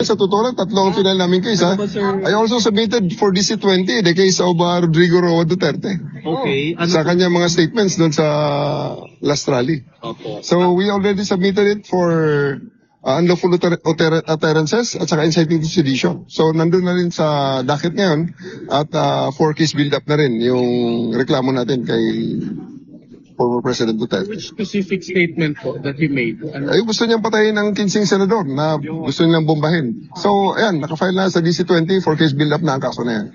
Sa totoo lang, tatlo ang final namin case, ha? Ano ba, sir? I also submitted for DC-20, the case of Rodrigo Roa Duterte. Okay. Ano Sa kanya mga statements doon sa last rally. Opo. So we already submitted it for unlawful utterances at saka inciting to sedition. So nandun na rin sa docket ngayon at 4-case build-up na rin yung reklamo natin kay former President Duterte. Which specific statement po that he made? Ay, gusto niyang patayin ng 15 senador na gusto niyang bombahin. So, ayan, nakafile na sa DC-20 for case build-up na ang kaso na yan.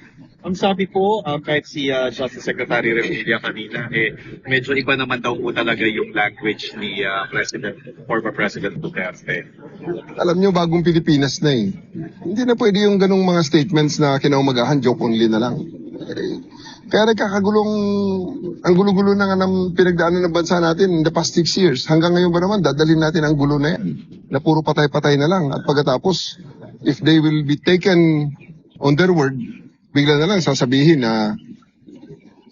Ang sabi po, kahit si Justice Secretary Revilla kanina, medyo iba naman daw po talaga yung language ni former President Duterte. Alam niyo, bagong Pilipinas na eh. Hindi na pwede yung ganong mga statements na kinaumagahan, joke only na lang. Kaya nagkakagulong, ang gulo-gulo na nga ng pinagdaanan ng bansa natin in the past 6 years. Hanggang ngayon ba naman, dadalhin natin ang gulo na yan. Na puro patay-patay na lang. At pagkatapos, if they will be taken on their word, bigla na lang sasabihin na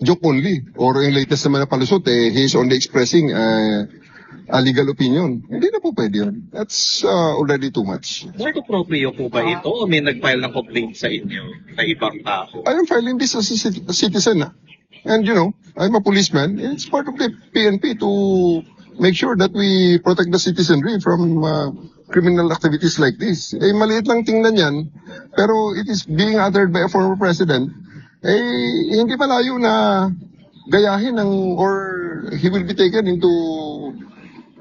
joke only. Or yung latest naman na palusot, he is only expressing a legal opinion. Hindi na po pwede yun. That's already too much. Sir, appropriate po ba ito o may nag-file ng complaint sa inyo na ibang tao? I am filing this as a citizen. And you know, I'm a policeman. It's part of the PNP to make sure that we protect the citizenry from criminal activities like this. Maliit lang tingnan yan, pero it is being uttered by a former president. Hindi malayo na gayahin or he will be taken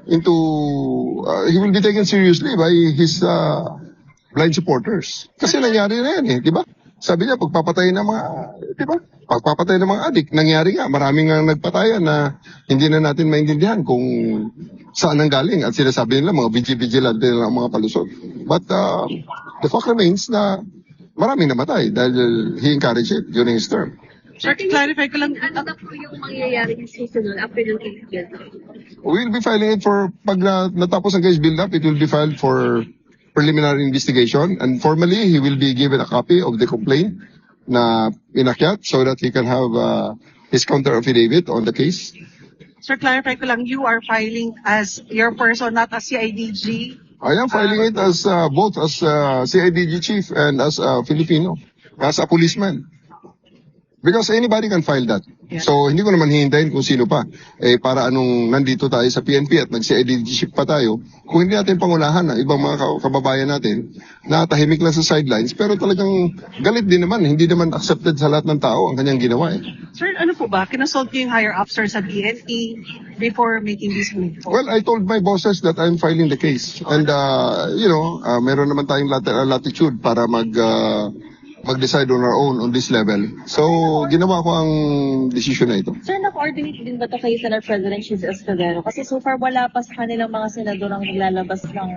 he will be taken seriously by his blind supporters. Kasi nangyari na yan di ba? Sabi niya, pagpapatay ng mga, di ba? Pagpapatay ng mga adik, nangyari nga, maraming nga nagpatayan na hindi na natin maintindihan kung saan ang galing. At sinasabi nila, mga vigilante na mga palusot. But the fact remains na maraming namatay dahil he encouraged it during his term. Sir, clarify ko lang. Ano na po yung mangyayari yung susunod after ng case build-up? We'll be filing it for, pag natapos ang case build-up, it will be filed for preliminary investigation. And formally, he will be given a copy of the complaint na inakyat so that he can have his counter affidavit on the case. Sir, clarify ko lang. You are filing as your person, not as CIDG. I am filing it as both as CIDG chief and as a Filipino, as a policeman. Because anybody can file that. Yeah. So, hindi ko naman hihintayin kung sino pa. Para anong nandito tayo sa PNP at nag-CIDG pa tayo, kung hindi natin pangunahan na ibang mga kababayan natin na tahimik lang sa sidelines, pero talagang galit din naman, hindi naman accepted sa lahat ng tao ang kanyang ginawa Sir, ano po ba? Kinasult niyo yung higher officers sa PNP before making this move? Well, I told my bosses that I'm filing the case. And, meron naman tayong latitude para mag-decide on our own on this level. So, ginawa ko ang decision na ito. Sir, na-coordinate din ba ito kay Senate President Chis Escudero? Kasi so far wala pa sa kanilang mga senador ang naglalabas ng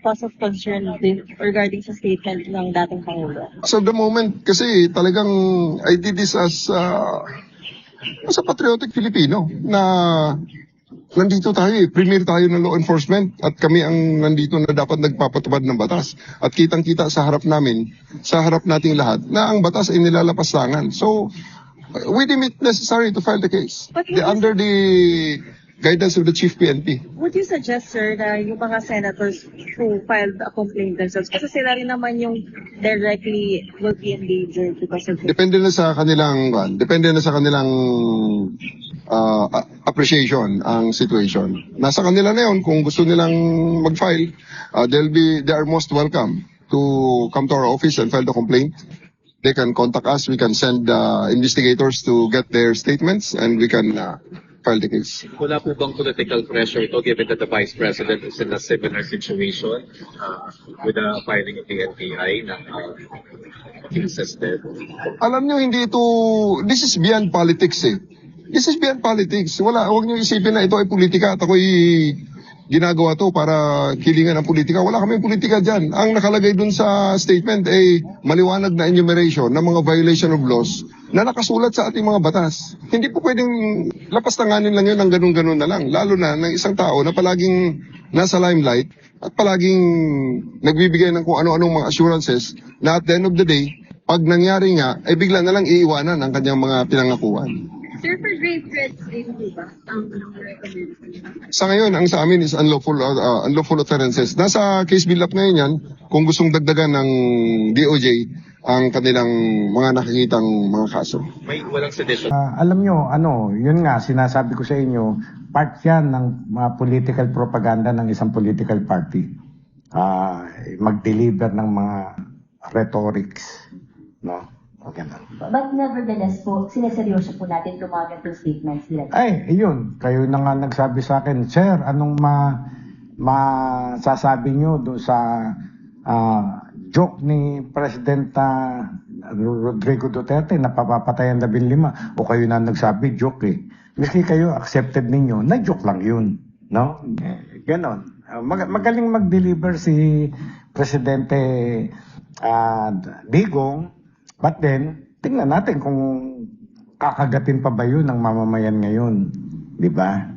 cause of concern din regarding sa statement ng dating Pangulo. So, the moment, kasi talagang I did this as a patriotic Filipino na nandito tayo premier tayo ng law enforcement at kami ang nandito na dapat nagpapatupad ng batas. At kitang-kita sa harap namin, sa harap nating lahat, na ang batas ay nilalapastangan. So, we deem it necessary to file the case. Under the guidance of the Chief PNP. Would you suggest, sir, na yung mga senators who filed a complaint themselves, kasi sila rin naman yung directly will be endangered because of it? Depende na sa kanilang appreciation ang situation. Nasa kanila na yun kung gusto nilang mag-file, they are most welcome to come to our office and file the complaint. They can contact us, we can send investigators to get their statements and we can file the case. Wala po bang political pressure ito given that the Vice President is in a similar situation with the filing of the NBI na cases din? Alam nyo, this is beyond politics This is beyond politics. Huwag nyo isipin na ito ay politika at ako'y ginagawa to para kilingan ang politika. Wala kaming politika dyan. Ang nakalagay dun sa statement ay maliwanag na enumeration ng mga violation of laws na nakasulat sa ating mga batas. Hindi po pwedeng lapastanganin lang yun ng ganun-ganun na lang. Lalo na ng isang tao na palaging nasa limelight at palaging nagbibigay ng kung ano-anong mga assurances na at the end of the day, pag nangyari nga, ay bigla na lang iiwanan ang kanyang mga pinangakuan. Sir, for grave threats din, di ba? Ang recommend. Sa ngayon, ang sa amin is unlawful utterances. Nasa case build up ngayon yan, kung gustong dagdagan ng DOJ ang kanilang mga nakikitang mga kaso. May walang sedition. Alam nyo, yun nga, sinasabi ko sa inyo, part yan ng political propaganda ng isang political party. Mag-deliver ng mga rhetorics. No? O ganun. But nevertheless po, sineseryoso po natin tumagal ng statements nila. Ay, yun. Kayo na nga nagsabi sa akin, Sir, anong masasabi nyo doon sa joke ni President Rodrigo Duterte na papapatay ang 15? O kayo na nagsabi, joke eh. Miski kayo accepted ninyo, na joke lang yun. No? Ganon. Magaling mag-deliver si Presidente Digong, but then, tingnan natin kung kakagatin pa ba yun ng mamamayan ngayon. Di ba?